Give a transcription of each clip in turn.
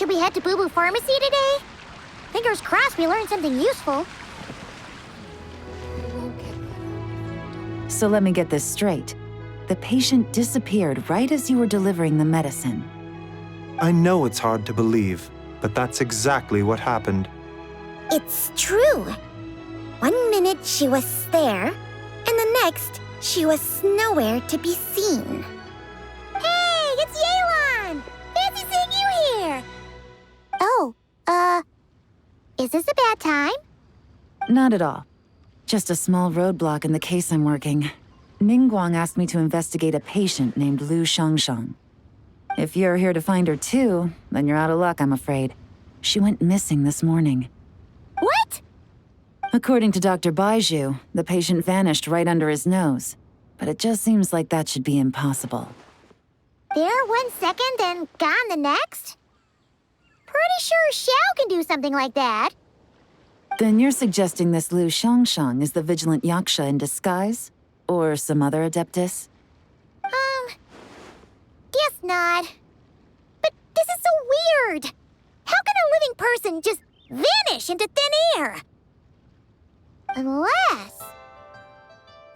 Should we head to Bubu Pharmacy today? Fingers crossed we learn something useful. So let me get this straight. The patient disappeared right as you were delivering the medicine. I know it's hard to believe, but that's exactly what happened. It's true. 1 minute she was there, and the next she was nowhere to be seen. Hey, it's Yelan! Fancy seeing you here! Oh, is this a bad time? Not at all. Just a small roadblock in the case I'm working. Ningguang asked me to investigate a patient named Lu Shangshang. If you're here to find her too, then you're out of luck, I'm afraid. She went missing this morning. What? According to Dr. Baizhu, the patient vanished right under his nose. But it just seems like that should be impossible. There 1 second and gone the next? Pretty sure Xiao can do something like that. Then you're suggesting this Lu Shangshang is the vigilant Yaksha in disguise? Or some other Adeptus? Guess not. But this is so weird. How can a living person just vanish into thin air? Unless...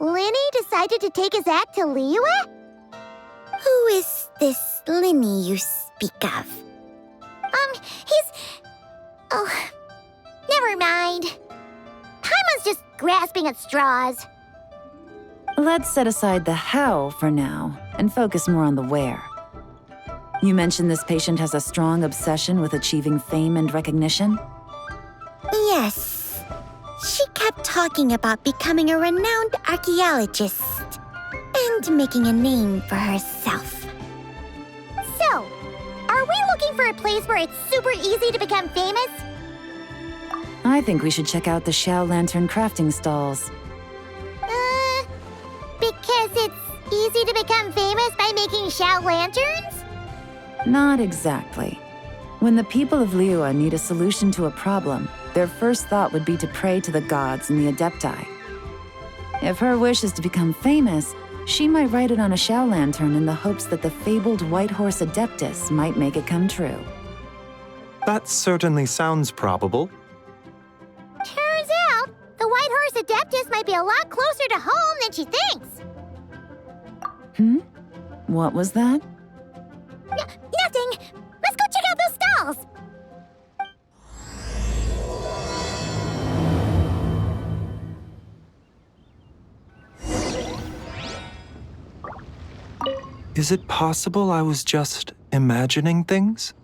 Linny decided to take his act to Liyue? Who is this Linny you speak of? He's... Oh, never mind. Paimon's just grasping at straws. Let's set aside the how for now, and focus more on the where. You mentioned this patient has a strong obsession with achieving fame and recognition? Yes. She kept talking about becoming a renowned archaeologist and making a name for herself. So, are we looking for a place where it's super easy to become famous? I think we should check out the Xiao lantern crafting stalls. Because it's easy to become famous by making Xiao lanterns? Not exactly. When the people of Liyue need a solution to a problem, their first thought would be to pray to the gods and the Adepti. If her wish is to become famous, she might write it on a Xiao lantern in the hopes that the fabled White Horse Adeptus might make it come true. That certainly sounds probable. Turns out, the White Horse Adeptus might be a lot closer to home than she thinks. What was that? Nothing! Let's go check out those stalls! Is it possible I was just imagining things?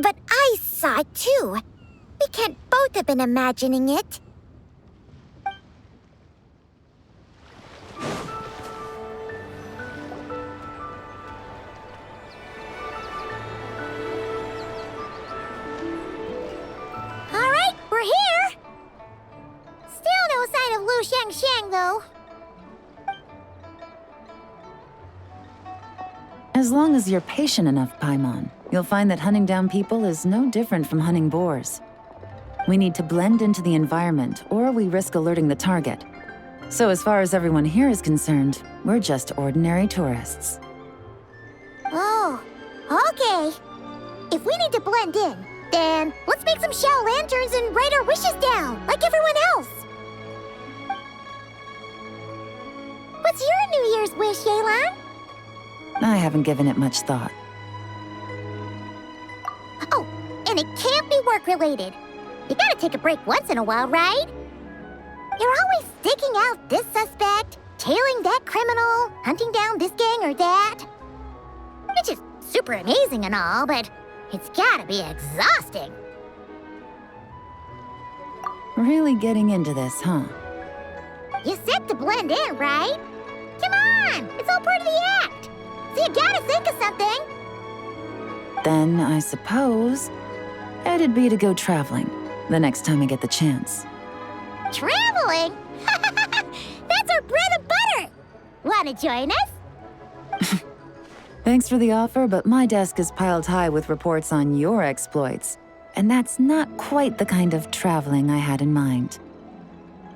But I saw it too. We can't both have been imagining it. Alright, we're here! Still no sign of Lu Shangshang, though. As long as you're patient enough, Paimon, you'll find that hunting down people is no different from hunting boars. We need to blend into the environment, or we risk alerting the target. So as far as everyone here is concerned, we're just ordinary tourists. Oh, okay. If we need to blend in, then let's make some Xiao lanterns and write our wishes down, like everyone else. What's your New Year's wish, Yelan? I haven't given it much thought. Oh, and it can't be work-related. You gotta take a break once in a while, right? You're always staking out this suspect, tailing that criminal, hunting down this gang or that. Which is super amazing and all, but it's gotta be exhausting. Really getting into this, huh? You said to blend in, right? Come on, it's all part of the act. So you gotta think of something. Then, I suppose, it'd be to go traveling the next time I get the chance. Traveling? That's our bread and butter. Wanna join us? Thanks for the offer, but my desk is piled high with reports on your exploits. And that's not quite the kind of traveling I had in mind.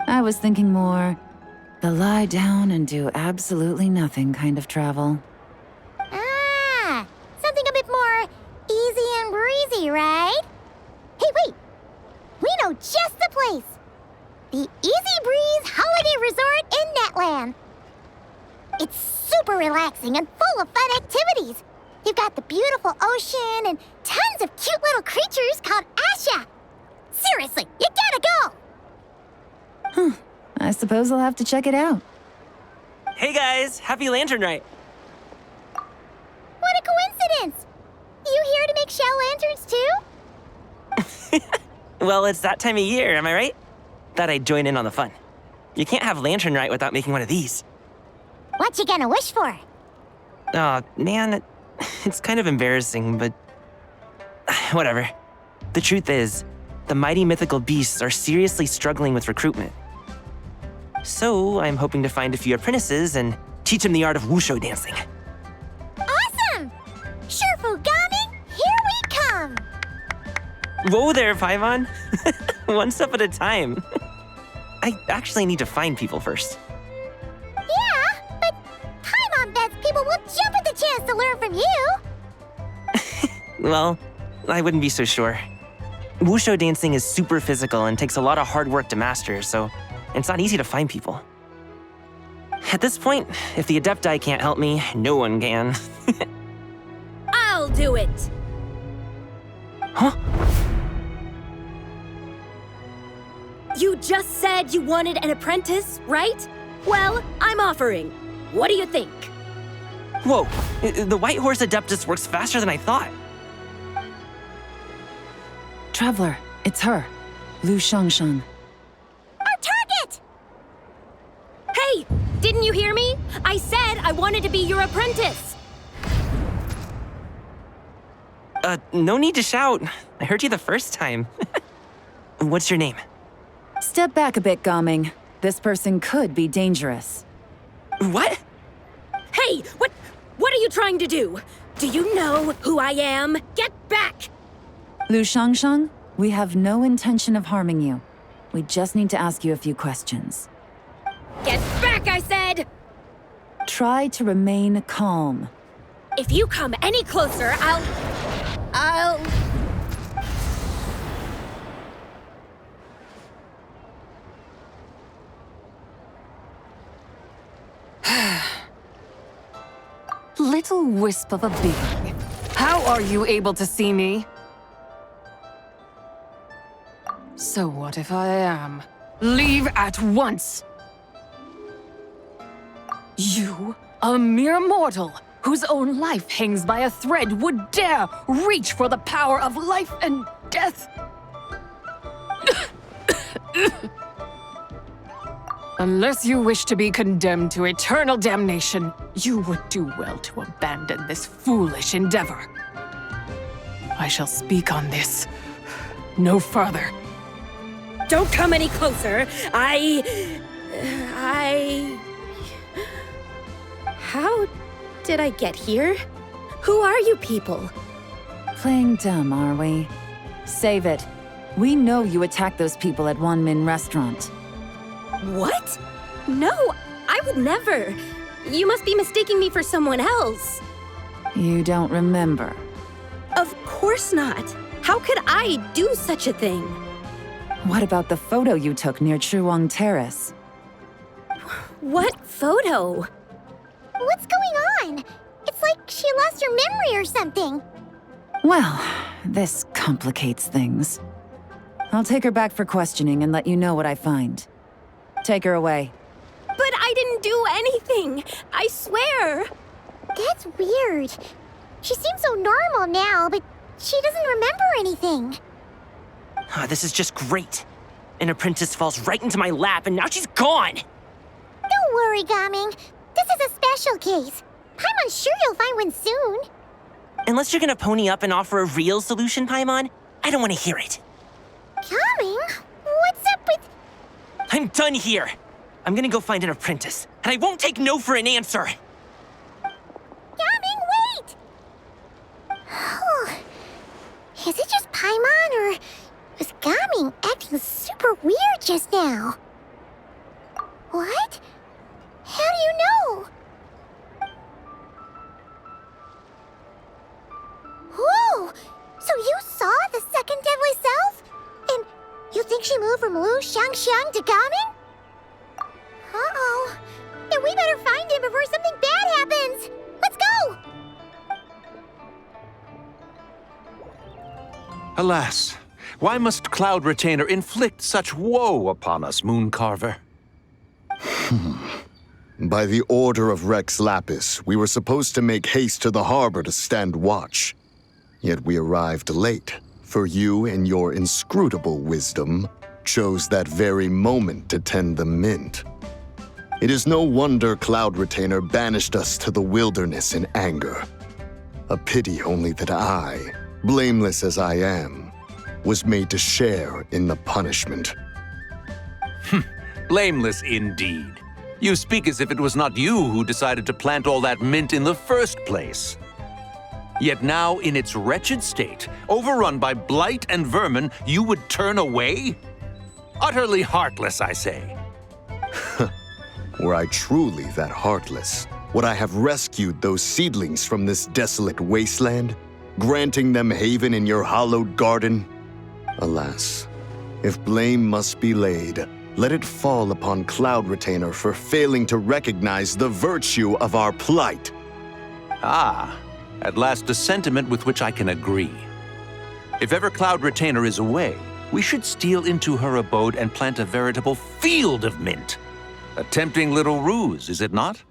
I was thinking more the lie down and do absolutely nothing kind of travel. Ah, something a bit more easy and breezy easy, right? Hey, wait! We know just the place! The Easy Breeze Holiday Resort in Netland. It's super relaxing and full of fun activities. You've got the beautiful ocean and tons of cute little creatures called Asha. Seriously, you gotta go! I suppose I'll have to check it out. Hey guys, happy Lanternlit! What a coincidence! You here to make Xiao lanterns too? Well, it's that time of year, am I right? Thought I'd join in on the fun. You can't have Lanternlit without making one of these. What you gonna wish for? Aw, man, it's kind of embarrassing, but whatever. The truth is, the mighty mythical beasts are seriously struggling with recruitment. So I'm hoping to find a few apprentices and teach them the art of wushu dancing. Awesome! Shurfugami, here we come! Whoa there, Paimon. One step at a time. I actually need to find people first. Yeah, but Paimon bets people will jump at the chance to learn from you! Well, I wouldn't be so sure. Wushu dancing is super physical and takes a lot of hard work to master, so it's not easy to find people. At this point, if the Adepti can't help me, no one can. I'll do it! Huh? You just said you wanted an apprentice, right? Well, I'm offering. What do you think? Whoa, the White Horse Adeptus works faster than I thought. Traveler, it's her. Lu Shangshang. Our target! Hey, didn't you hear me? I said I wanted to be your apprentice. No need to shout. I heard you the first time. What's your name? Step back a bit, Gaming. This person could be dangerous. What? Hey, what are you trying to do? Do you know who I am? Get back! Lu Shangshang, we have no intention of harming you. We just need to ask you a few questions. Get back, I said! Try to remain calm. If you come any closer, I'll... Little wisp of a being. How are you able to see me? So what if I am? Leave at once! You, a mere mortal, whose own life hangs by a thread, would dare reach for the power of life and death? Unless you wish to be condemned to eternal damnation, you would do well to abandon this foolish endeavor. I shall speak on this no further. Don't come any closer. How did I get here? Who are you people? Playing dumb, are we? Save it. We know you attacked those people at Wanmin Restaurant. What? No, I would never. You must be mistaking me for someone else. You don't remember. Of course not. How could I do such a thing? What about the photo you took near Chuang Terrace? What photo? What's going on? It's like she lost her memory or something. Well, this complicates things. I'll take her back for questioning and let you know what I find. Take her away. But I didn't do anything. I swear. That's weird. She seems so normal now, but she doesn't remember anything. This is just great. An apprentice falls right into my lap and now she's gone! Don't worry, Gaming. This is a special case. I'm sure you'll find one soon. Unless you're gonna pony up and offer a real solution, Paimon, I don't want to hear it. Gaming? What's up with... I'm done here. I'm gonna go find an apprentice, and I won't take no for an answer. Gaming, wait! Is it just Paimon, or was Gaming acting super weird just now? What? How do you know? Whoa! So you saw she move from Wu Xiangxiang to Gaming? Uh-oh. Then we better find him before something bad happens. Let's go! Alas, why must Cloud Retainer inflict such woe upon us, Moon Carver? By the order of Rex Lapis, we were supposed to make haste to the harbor to stand watch. Yet we arrived late, for you, in your inscrutable wisdom, chose that very moment to tend the mint. It is no wonder Cloud Retainer banished us to the wilderness in anger. A pity only that I, blameless as I am, was made to share in the punishment. Blameless indeed. You speak as if it was not you who decided to plant all that mint in the first place. Yet now, in its wretched state, overrun by blight and vermin, you would turn away? Utterly heartless, I say. Were I truly that heartless, would I have rescued those seedlings from this desolate wasteland, granting them haven in your hallowed garden? Alas, if blame must be laid, let it fall upon Cloud Retainer for failing to recognize the virtue of our plight. Ah, at last a sentiment with which I can agree. If ever Cloud Retainer is away, we should steal into her abode and plant a veritable field of mint. A tempting little ruse, is it not?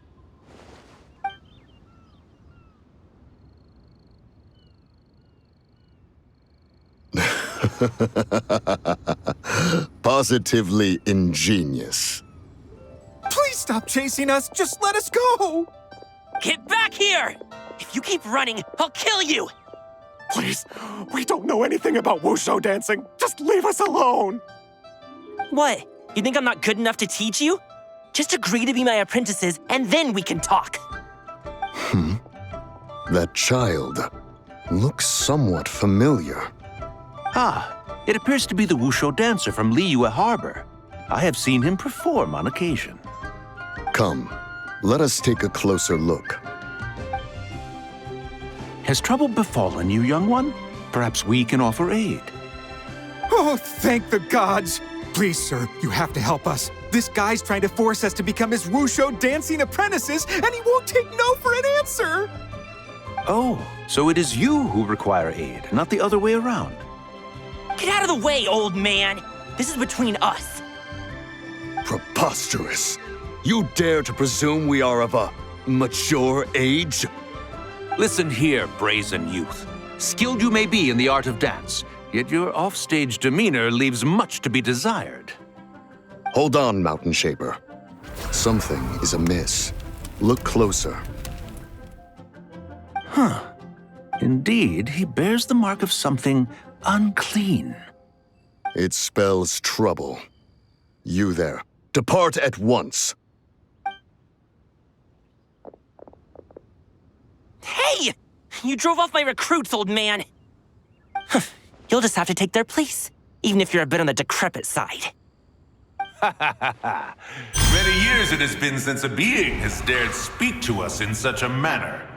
Positively ingenious. Please stop chasing us. Just let us go. Get back here! If you keep running, I'll kill you! Please, we don't know anything about wushu dancing. Just leave us alone. What? You think I'm not good enough to teach you? Just agree to be my apprentices, and then we can talk. That child looks somewhat familiar. Ah, it appears to be the Wushu dancer from Liyue Harbor. I have seen him perform on occasion. Come, let us take a closer look. Has trouble befallen you, young one? Perhaps we can offer aid. Oh, thank the gods. Please, sir, you have to help us. This guy's trying to force us to become his wushu dancing apprentices, and he won't take no for an answer. Oh, so it is you who require aid, not the other way around. Get out of the way, old man! This is between us. Preposterous. You dare to presume we are of a mature age? Listen here, brazen youth. Skilled you may be in the art of dance, yet your offstage demeanor leaves much to be desired. Hold on, Mountain Shaper. Something is amiss. Look closer. Indeed, he bears the mark of something unclean. It spells trouble. You there, depart at once. Hey! You drove off my recruits, old man! You'll just have to take their place, even if you're a bit on the decrepit side. Many years it has been since a being has dared speak to us in such a manner.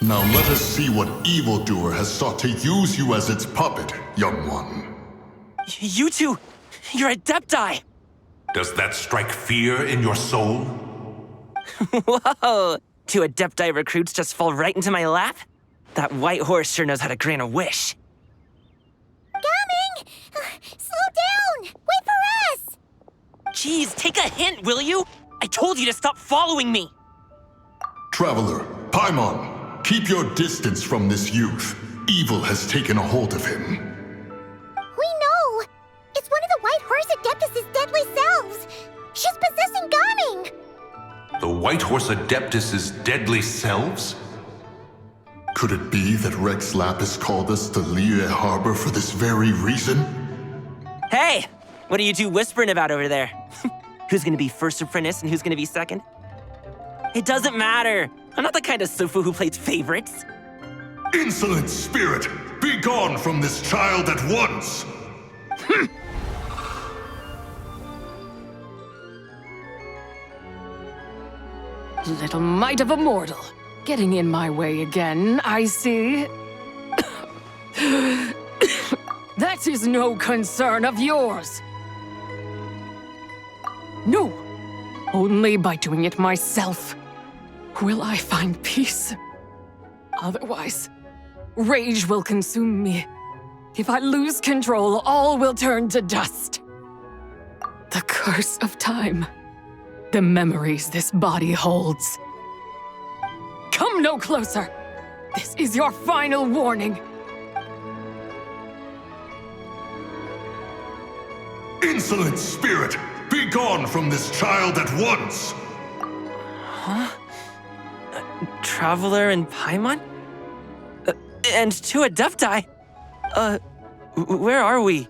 Now let us see what evildoer has sought to use you as its puppet, young one. You two, you're Adepti! Does that strike fear in your soul? Whoa! Two Adepti recruits just fall right into my lap? That white horse sure knows how to grant a wish. Coming! Slow down! Wait for us! Jeez, take a hint, will you? I told you to stop following me! Traveler, Paimon, keep your distance from this youth. Evil has taken a hold of him. We know! It's one of the White Horse Adeptus' deadly selves! She's possessing Gaming! The White Horse Adeptus' deadly selves? Could it be that Rex Lapis called us to Liyue Harbor for this very reason? Hey! What are you two whispering about over there? Who's gonna be first apprentice and who's gonna be second? It doesn't matter. I'm not the kind of Sufu who plays favorites. Insolent spirit! Be gone from this child at once! Little mite of a mortal. Getting in my way again, I see. That is no concern of yours. No! Only by doing it myself will I find peace. Otherwise, rage will consume me. If I lose control, all will turn to dust. The curse of time. The memories this body holds. Come no closer! This is your final warning. Insolent spirit! Be gone from this child at once! Huh? Traveler and Paimon? And two Adepti? Where are we?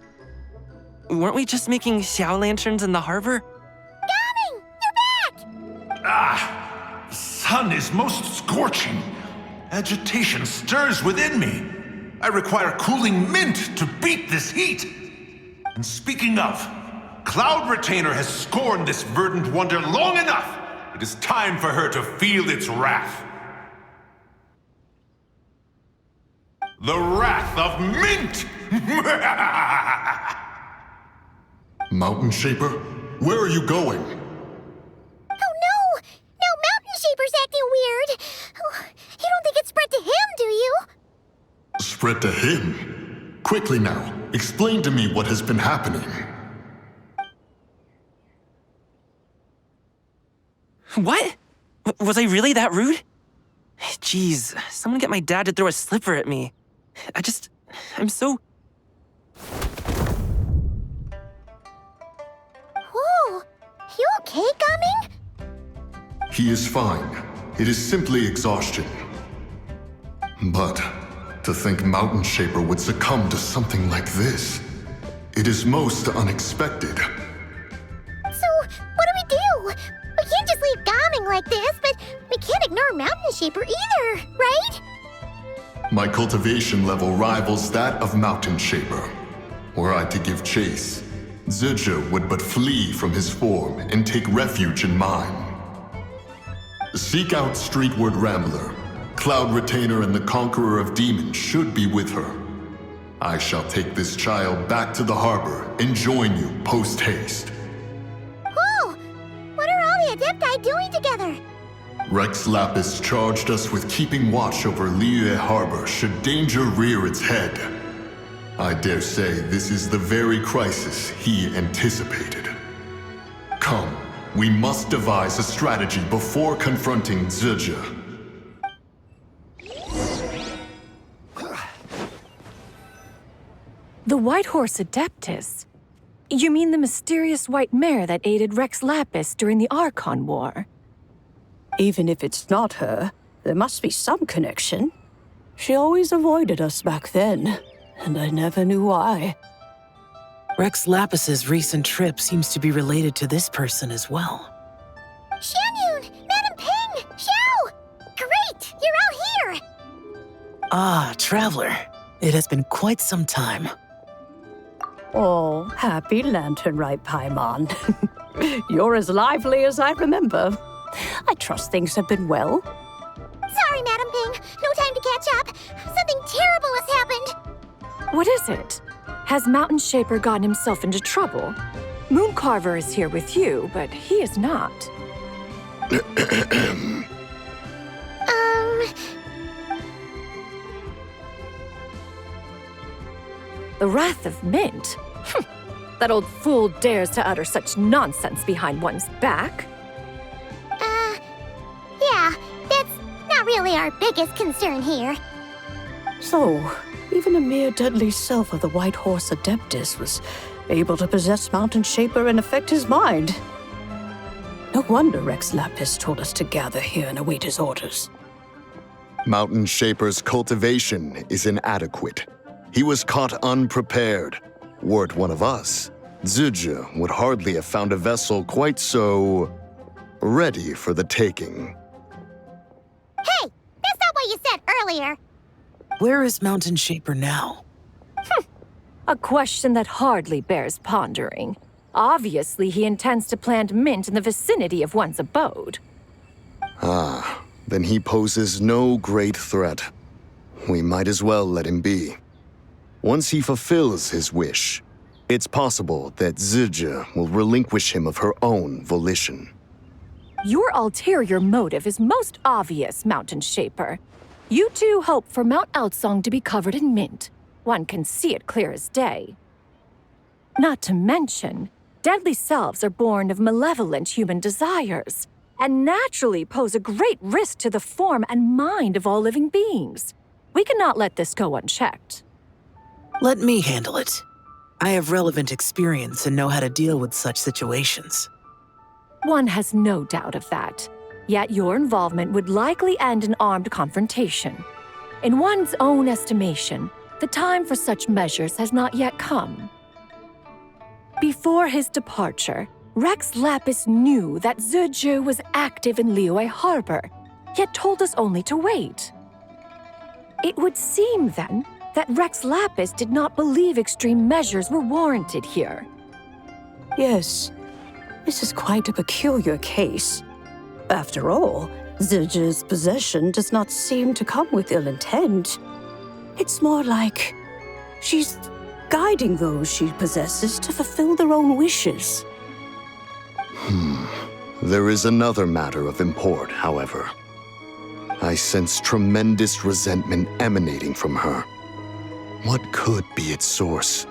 Weren't we just making Xiao lanterns in the harbor? Coming! You're back! Ah! The sun is most scorching. Agitation stirs within me. I require cooling mint to beat this heat. And speaking of, Cloud Retainer has scorned this verdant wonder long enough. It is time for her to feel its wrath. The wrath of mint! Mountain Shaper, where are you going? Oh no! Now Mountain Shaper's acting weird! Oh, you don't think it spread to him, do you? Spread to him? Quickly now, explain to me what has been happening. What? Was I really that rude? Jeez, someone get my dad to throw a slipper at me. I'm so... Whoa! You okay, Gaming? He is fine. It is simply exhaustion. But to think Mountain Shaper would succumb to something like this, it is most unexpected. So, what do? We can't just leave Gaming like this, but we can't ignore Mountain Shaper either, right? My cultivation level rivals that of Mountain Shaper. Were I to give chase, Zizhi would but flee from his form and take refuge in mine. Seek out Streetward Rambler. Cloud Retainer and the Conqueror of Demons should be with her. I shall take this child back to the harbor and join you post-haste. Whoa! What are all the Adepti doing together? Rex Lapis charged us with keeping watch over Liyue Harbor should danger rear its head. I dare say this is the very crisis he anticipated. Come, we must devise a strategy before confronting Zizhi. The White Horse Adeptus? You mean the mysterious white mare that aided Rex Lapis during the Archon War? Even if it's not her, there must be some connection. She always avoided us back then, and I never knew why. Rex Lapis's recent trip seems to be related to this person as well. Xianyun! Madam Ping! Xiao! Great! You're out here! Ah, Traveler. It has been quite some time. Oh, happy Lanternlit Paimon. You're as lively as I remember. I trust things have been well. Sorry, Madam Ping. No time to catch up. Something terrible has happened. What is it? Has Mountain Shaper gotten himself into trouble? Moon Carver is here with you, but he is not. The Wrath of Mint? That old fool dares to utter such nonsense behind one's back. Yeah, that's not really our biggest concern here. So, even a mere deadly self of the White Horse Adeptus was able to possess Mountain Shaper and affect his mind. No wonder Rex Lapis told us to gather here and await his orders. Mountain Shaper's cultivation is inadequate. He was caught unprepared. Were it one of us, Zizhi would hardly have found a vessel quite so ready for the taking. Hey, that's not what you said earlier. Where is Mountain Shaper now? A question that hardly bears pondering. Obviously, he intends to plant mint in the vicinity of one's abode. Ah, then he poses no great threat. We might as well let him be. Once he fulfills his wish, It's possible that Zizhi will relinquish him of her own volition. Your ulterior motive is most obvious, Mountain Shaper. You two hope for Mount Aocang to be covered in mint. One can see it clear as day. Not to mention, deadly selves are born of malevolent human desires, and naturally pose a great risk to the form and mind of all living beings. We cannot let this go unchecked. Let me handle it. I have relevant experience and know how to deal with such situations. One has no doubt of that. Yet your involvement would likely end in armed confrontation. In one's own estimation, the time for such measures has not yet come. Before his departure, Rex Lapis knew that Zizhi was active in Liyue Harbor, yet told us only to wait. It would seem, then, that Rex Lapis did not believe extreme measures were warranted here. Yes, this is quite a peculiar case. After all, Zizhi's possession does not seem to come with ill intent. It's more like she's guiding those she possesses to fulfill their own wishes. There is another matter of import, however. I sense tremendous resentment emanating from her. What could be its source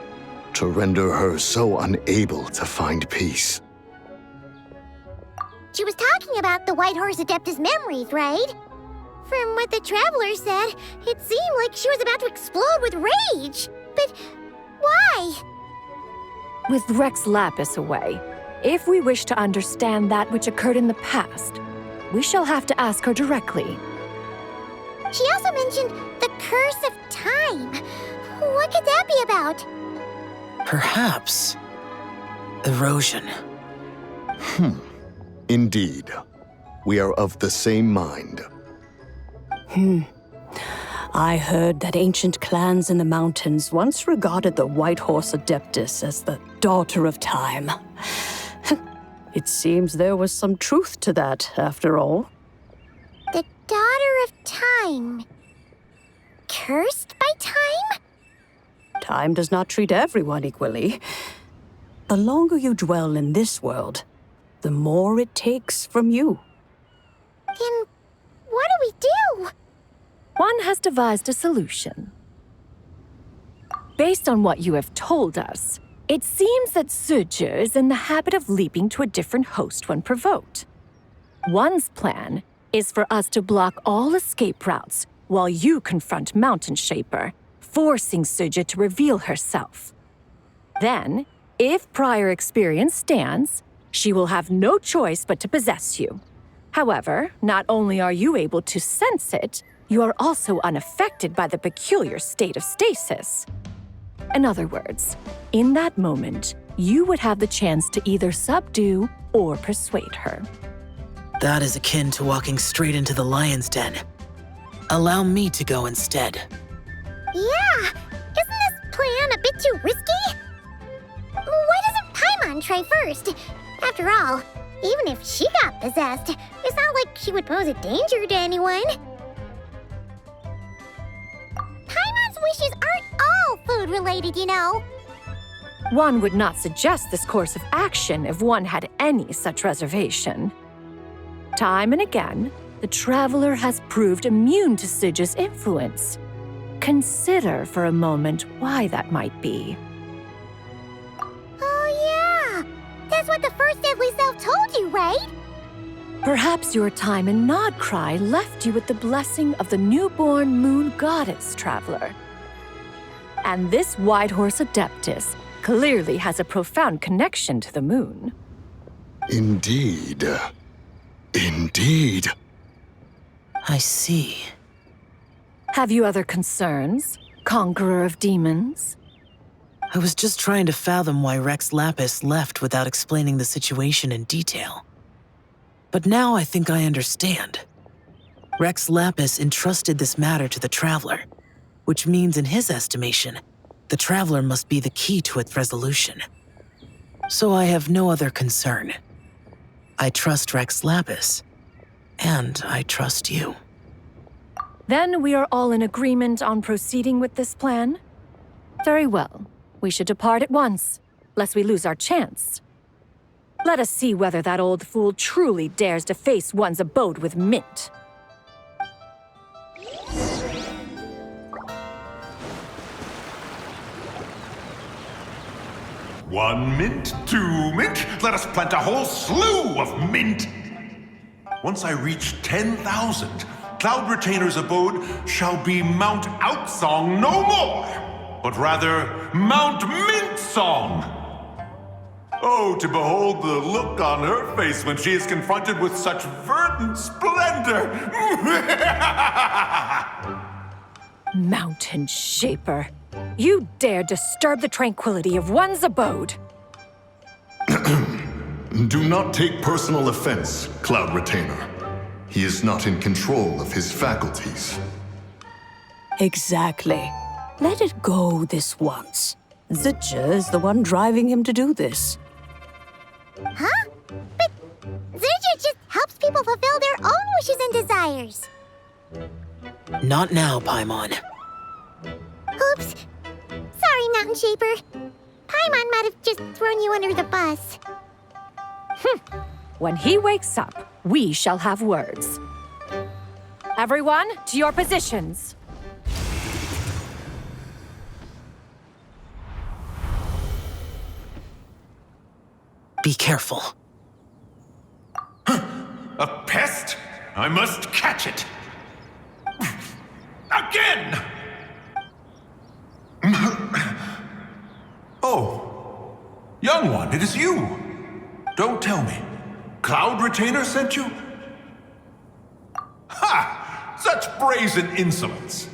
to render her so unable to find peace? She was talking about the White Horse Adepti's memories, right? From what the Traveler said, it seemed like she was about to explode with rage. But why? With Rex Lapis away, if we wish to understand that which occurred in the past, we shall have to ask her directly. She also mentioned the Curse of Time. What could that be about? Perhaps erosion. Indeed. We are of the same mind. I heard that ancient clans in the mountains once regarded the White Horse Adeptus as the daughter of time. It seems there was some truth to that, after all. The daughter of time. Cursed by time? Time does not treat everyone equally. The longer you dwell in this world, the more it takes from you. Then what do we do? One has devised a solution. Based on what you have told us, it seems that Zizhi is in the habit of leaping to a different host when provoked. One's plan is for us to block all escape routes while you confront Mountain Shaper, forcing Zizhi to reveal herself. Then, if prior experience stands, she will have no choice but to possess you. However, not only are you able to sense it, you are also unaffected by the peculiar state of stasis. In other words, in that moment, you would have the chance to either subdue or persuade her. That is akin to walking straight into the lion's den. Allow me to go instead. Yeah, isn't this plan a bit too risky? Why doesn't Paimon try first? After all, even if she got possessed, it's not like she would pose a danger to anyone. Paimon's wishes aren't all food-related, you know. One would not suggest this course of action if one had any such reservation. Time and again, the Traveler has proved immune to Zizhi's influence. Consider for a moment why that might be. Oh yeah, that's what the first deadly self told you, right? Perhaps your time in Nodcry left you with the blessing of the newborn moon goddess, Traveler. And this White Horse Adeptus clearly has a profound connection to the moon. Indeed. Indeed. I see. Have you other concerns, Conqueror of Demons? I was just trying to fathom why Rex Lapis left without explaining the situation in detail. But now I think I understand. Rex Lapis entrusted this matter to the Traveler, which means in his estimation, the Traveler must be the key to its resolution. So I have no other concern. I trust Rex Lapis, and I trust you. Then we are all in agreement on proceeding with this plan? Very well. We should depart at once. lest we lose our chance. Let us see whether that old fool truly dares to face one's abode with Mint. One mint, two mint, let us plant a whole slew of mint. Once I reach 10,000, Cloud Retainer's abode shall be Mount Aocang no more, but rather Mount Mintsong. Oh, to behold the look on her face when she is confronted with such verdant splendor! Mountain Shaper, you dare disturb the tranquility of one's abode. Do not take personal offense, Cloud Retainer. He is not in control of his faculties. Exactly. Let it go this once. Zizhi is the one driving him to do this. Huh? But Zizhi just helps people fulfill their own wishes and desires. Not now, Paimon. Oops. Sorry, Mountain Shaper. Paimon might have just thrown you under the bus. When he wakes up, we shall have words. Everyone, to your positions. Be careful. A pest? I must catch it. Again! Oh, young one, it is you. Don't tell me. Cloud Retainer sent you? Ha! Such brazen insolence.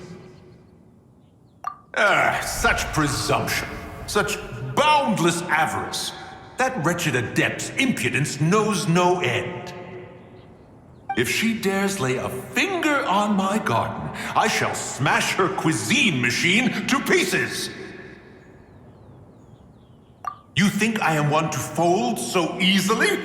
Such presumption. Such boundless avarice. That wretched adept's impudence knows no end. If she dares lay a finger on my garden, I shall smash her cuisine machine to pieces! You think I am one to fold so easily?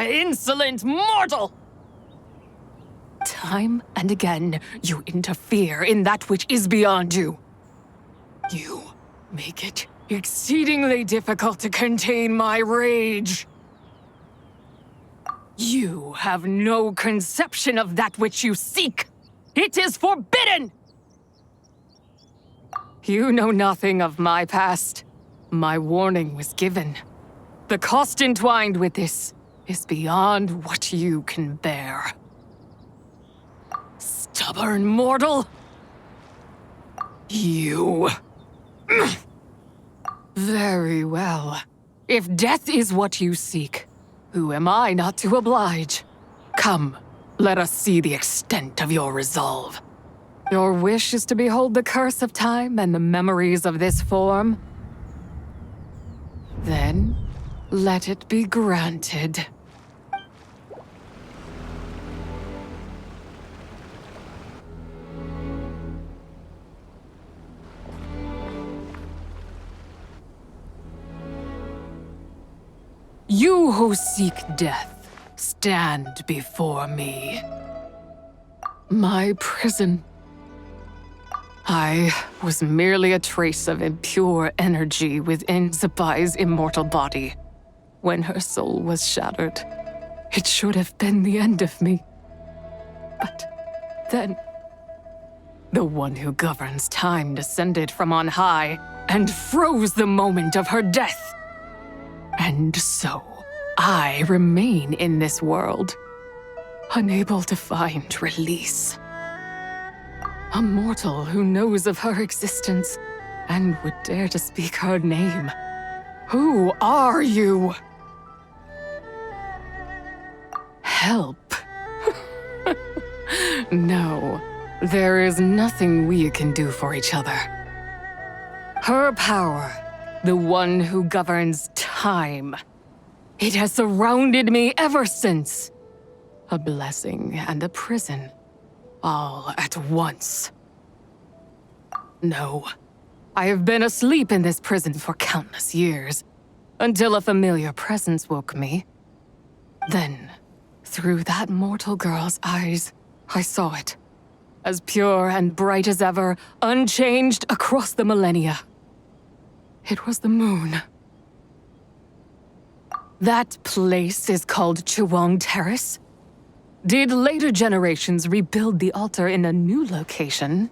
Insolent mortal! Time and again, you interfere in that which is beyond you. You make it exceedingly difficult to contain my rage. You have no conception of that which you seek. It is forbidden! You know nothing of my past. My warning was given. The cost entwined with this is beyond what you can bear. Stubborn mortal! You... Very well. If death is what you seek, who am I not to oblige? Come, let us see the extent of your resolve. Your wish is to behold the curse of time and the memories of this form? Then, let it be granted. You who seek death, stand before me. My prison. I was merely a trace of impure energy within Zibai's immortal body. When her soul was shattered, it should have been the end of me. But then, the one who governs time descended from on high and froze the moment of her death. And so, I remain in this world, unable to find release. A mortal who knows of her existence and would dare to speak her name. Who are you? Help. No, there is nothing we can do for each other. Her power, the one who governs time. It has surrounded me ever since. A blessing and a prison, all at once. No, I have been asleep in this prison for countless years, until a familiar presence woke me. Then, through that mortal girl's eyes, I saw it. As pure and bright as ever, unchanged across the millennia. It was the moon. That place is called Chuang Terrace. Did later generations rebuild the altar in a new location?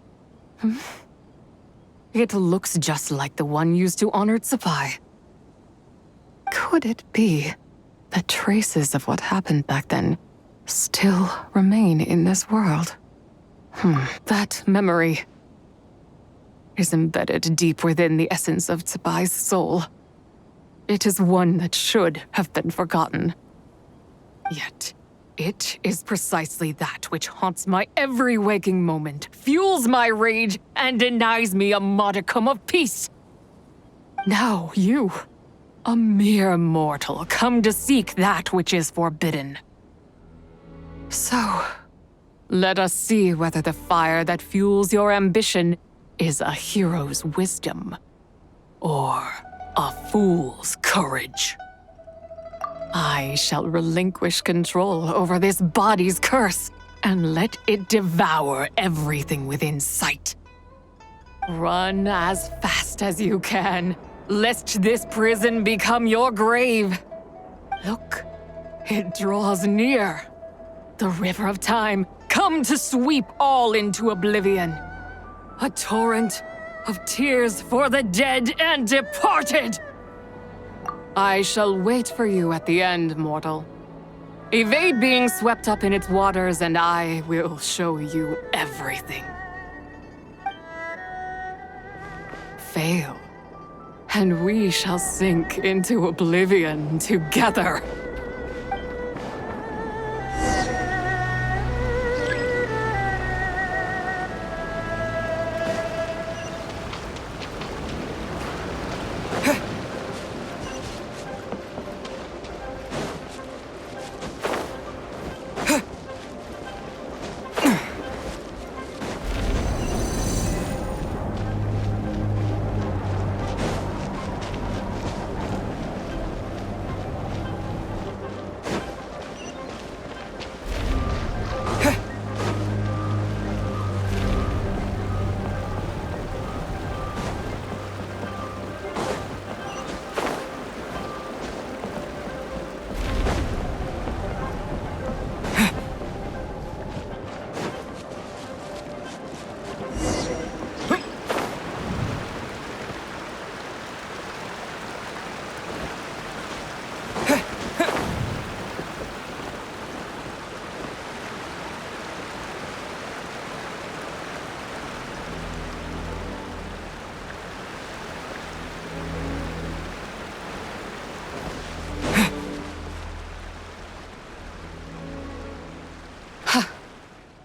It looks just like the one used to honor Zibai. Could it be that traces of what happened back then still remain in this world? That memory is embedded deep within the essence of Zibai's soul. It is one that should have been forgotten. Yet, it is precisely that which haunts my every waking moment, fuels my rage, and denies me a modicum of peace. Now you, a mere mortal, come to seek that which is forbidden. So, let us see whether the fire that fuels your ambition is a hero's wisdom or a fool's courage. I shall relinquish control over this body's curse and let it devour everything within sight. Run as fast as you can, lest this prison become your grave. Look, it draws near. The river of time, come to sweep all into oblivion. A torrent of tears for the dead and departed. I shall wait for you at the end, mortal. Evade being swept up in its waters, and I will show you everything. Fail, and we shall sink into oblivion together.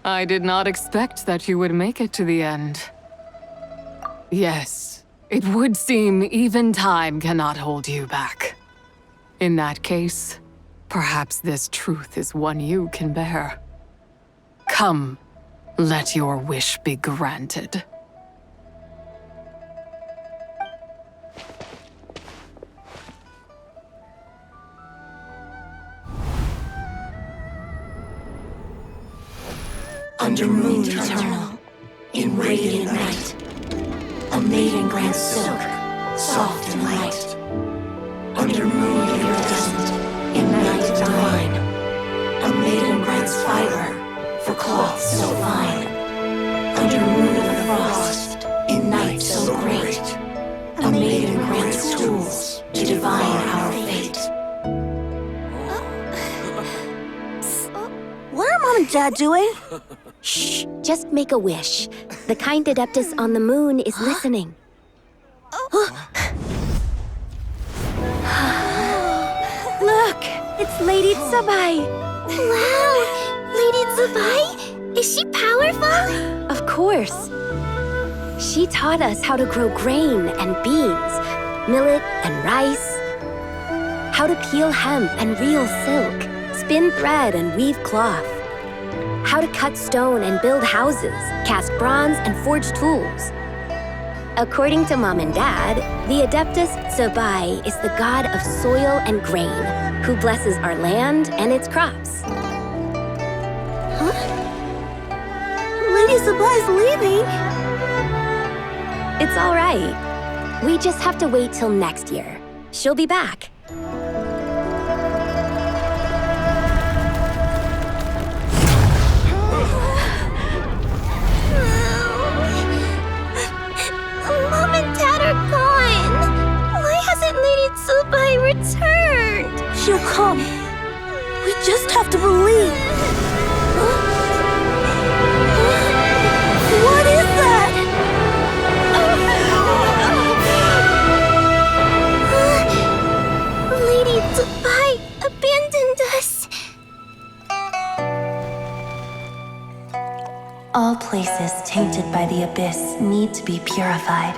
I did not expect that you would make it to the end. Yes, it would seem even time cannot hold you back. In that case, perhaps this truth is one you can bear. Come, let your wish be granted. Under moon eternal, in radiant night, a maiden grants silk, soft and light. Under moon iridescent, in night divine, a maiden grants fiber for cloth so fine. Under moon of frost, in night so great, a maiden grants tools to divine our fate. What are Mom and Dad doing? Shh, just make a wish. The kind Adeptus on the moon is listening. Look, it's Lady Zibai. Wow! Lady Zibai? Is she powerful? Of course. She taught us how to grow grain and beans, millet and rice, how to peel hemp and reel silk, spin thread and weave cloth, how to cut stone and build houses, cast bronze and forge tools. According to Mom and Dad, the Adeptus Zibai is the god of soil and grain, who blesses our land and its crops. Huh? Lady Zibai's leaving. It's all right. We just have to wait till next year. She'll be back. Mom and Dad are gone. Why hasn't Lady Zibai returned? She'll come. We just have to believe. What is that? Lady Zibai abandoned us. All places tainted by the abyss need to be purified.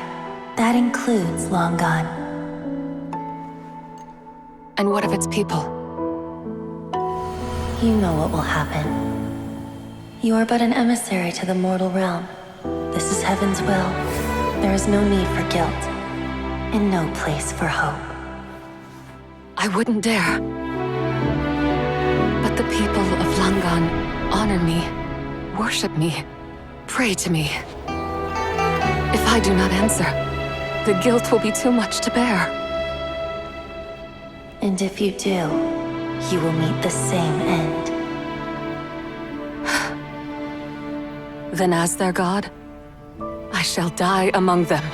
That includes Long Gone. And what of its people? You know what will happen. You are but an emissary to the mortal realm. This is Heaven's will. There is no need for guilt, and no place for hope. I wouldn't dare. But the people of Langan honor me, worship me, pray to me. If I do not answer, the guilt will be too much to bear. And if you do, you will meet the same end. Then as their god, I shall die among them.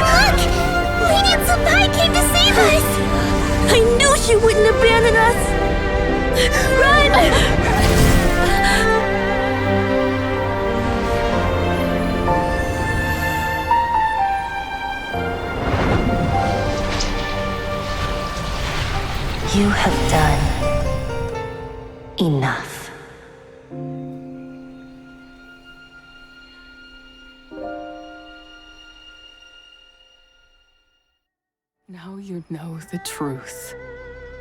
Look! Lady Zibai came to save us! I knew she wouldn't abandon us! Run! You have done enough. Now you know the truth.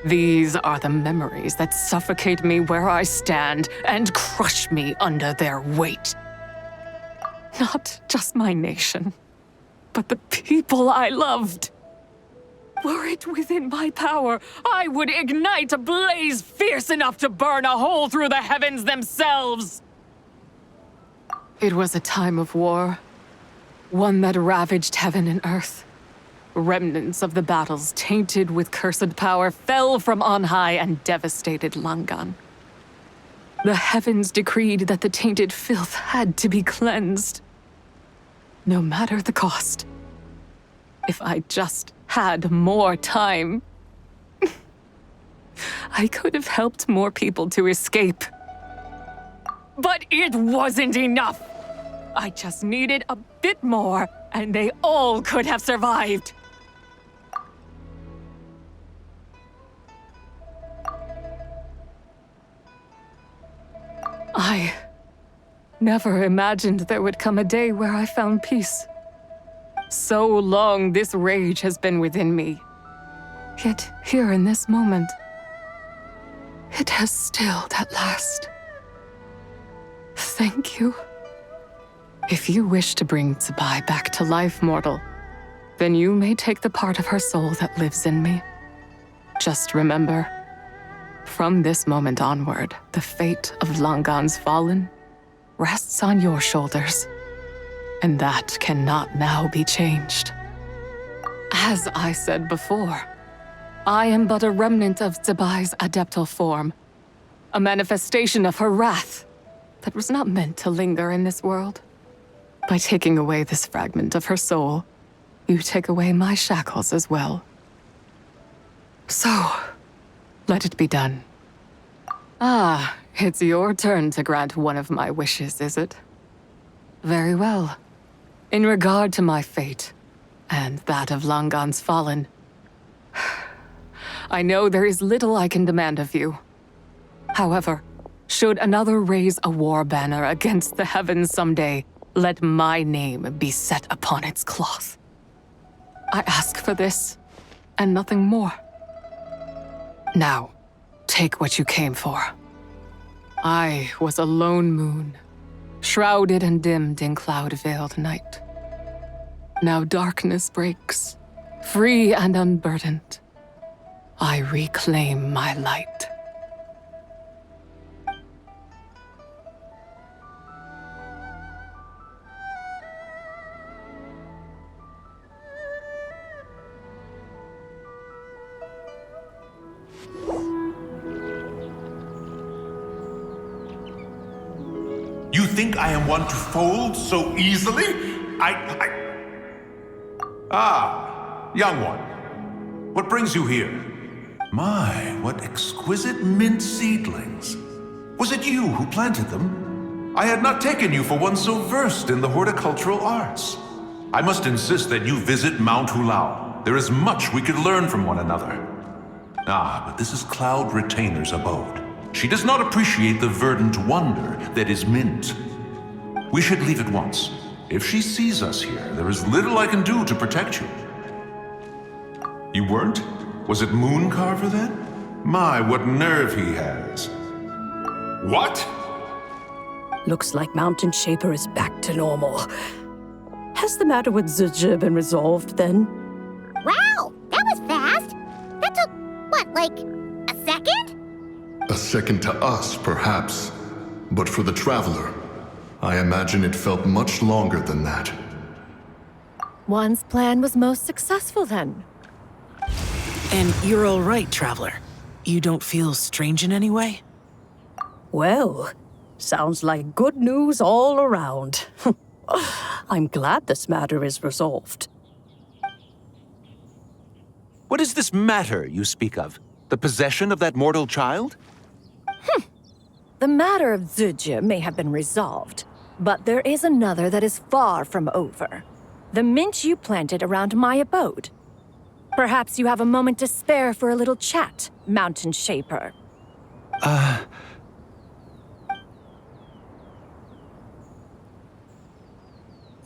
These are the memories that suffocate me where I stand and crush me under their weight. Not just my nation, but the people I loved. Were it within my power, I would ignite a blaze fierce enough to burn a hole through the heavens themselves. It was a time of war, one that ravaged heaven and earth. Remnants of the battles tainted with cursed power fell from on high and devastated Langan. The heavens decreed that the tainted filth had to be cleansed, no matter the cost. If I just had more time, I could have helped more people to escape. But it wasn't enough. I just needed a bit more, and they all could have survived. I never imagined there would come a day where I found peace. So long this rage has been within me. Yet here in this moment, it has stilled at last. Thank you. If you wish to bring Zibai back to life, mortal, then you may take the part of her soul that lives in me. Just remember, from this moment onward, the fate of Langan's fallen rests on your shoulders. And that cannot now be changed. As I said before, I am but a remnant of Zibai's adeptal form, a manifestation of her wrath that was not meant to linger in this world. By taking away this fragment of her soul, you take away my shackles as well. So, let it be done. Ah, it's your turn to grant one of my wishes, is it? Very well. In regard to my fate, and that of Langan's fallen, I know there is little I can demand of you. However, should another raise a war banner against the heavens someday, let my name be set upon its cloth. I ask for this, and nothing more. Now, take what you came for. I was a lone moon, shrouded and dimmed in cloud-veiled night. Now darkness breaks, Free and unburdened, I reclaim my light. You think I am one to fold so easily? Ah, young one. What brings you here? My, what exquisite mint seedlings. Was it you who planted them? I had not taken you for one so versed in the horticultural arts. I must insist that you visit Mount Hulao. There is much we could learn from one another. Ah, but this is Cloud Retainer's abode. She does not appreciate the verdant wonder that is mint. We should leave at once. If she sees us here, there is little I can do to protect you. You weren't? Was it Moon Carver then? My, what nerve he has. What? Looks like Mountain Shaper is back to normal. Has the matter with Zizhi been resolved then? Wow, that was fast. That took, what, like a second? A second to us, perhaps. But for the Traveler, I imagine it felt much longer than that. One's plan was most successful then. And you're all right, Traveler. You don't feel strange in any way? Well, sounds like good news all around. I'm glad this matter is resolved. What is this matter you speak of? The possession of that mortal child? The matter of Zizhi may have been resolved, but there is another that is far from over. The mint you planted around my abode. Perhaps you have a moment to spare for a little chat, Mountain Shaper.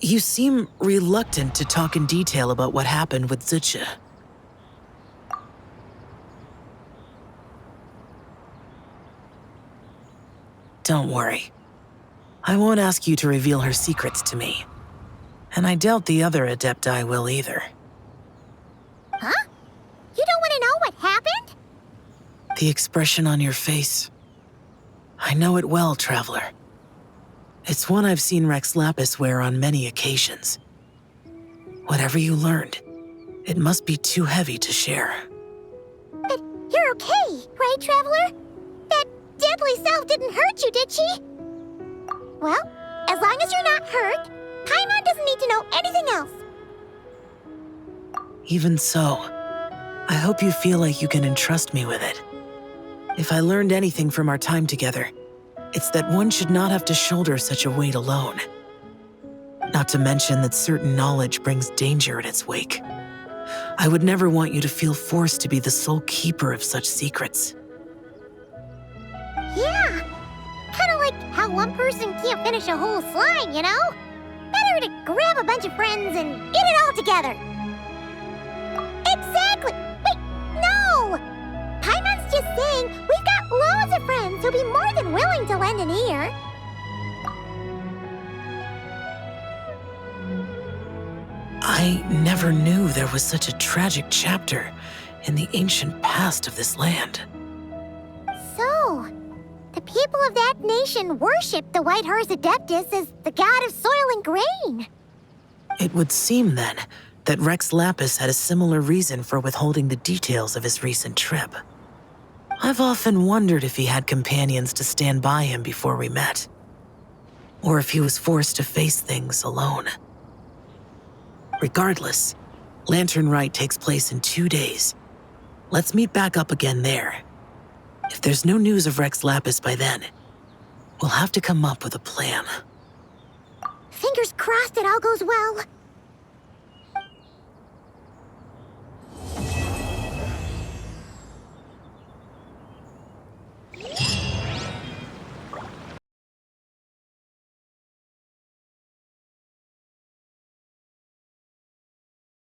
You seem reluctant to talk in detail about what happened with Zizhi. Don't worry. I won't ask you to reveal her secrets to me. And I doubt the other Adepti will either. Huh? You don't want to know what happened? The expression on your face. I know it well, Traveler. It's one I've seen Rex Lapis wear on many occasions. Whatever you learned, it must be too heavy to share. But you're okay, right, Traveler? That deadly self didn't hurt you, did she? Well, as long as you're not hurt, Paimon doesn't need to know anything else. Even so, I hope you feel like you can entrust me with it. If I learned anything from our time together, it's that one should not have to shoulder such a weight alone. Not to mention that certain knowledge brings danger in its wake. I would never want you to feel forced to be the sole keeper of such secrets. Yeah, kind of like how one person can't finish a whole slime, you know? Better to grab a bunch of friends and eat it all together. Exactly! Wait, no! Paimon's just saying we've got loads of friends who'll be more than willing to lend an ear. I never knew there was such a tragic chapter in the ancient past of this land. So, the people of that nation worship the White Horse Adeptus as the god of soil and grain. It would seem, then, that Rex Lapis had a similar reason for withholding the details of his recent trip. I've often wondered if he had companions to stand by him before we met, or if he was forced to face things alone. Regardless, Lanternlit takes place in 2 days. Let's meet back up again there. If there's no news of Rex Lapis by then, we'll have to come up with a plan. Fingers crossed it all goes well.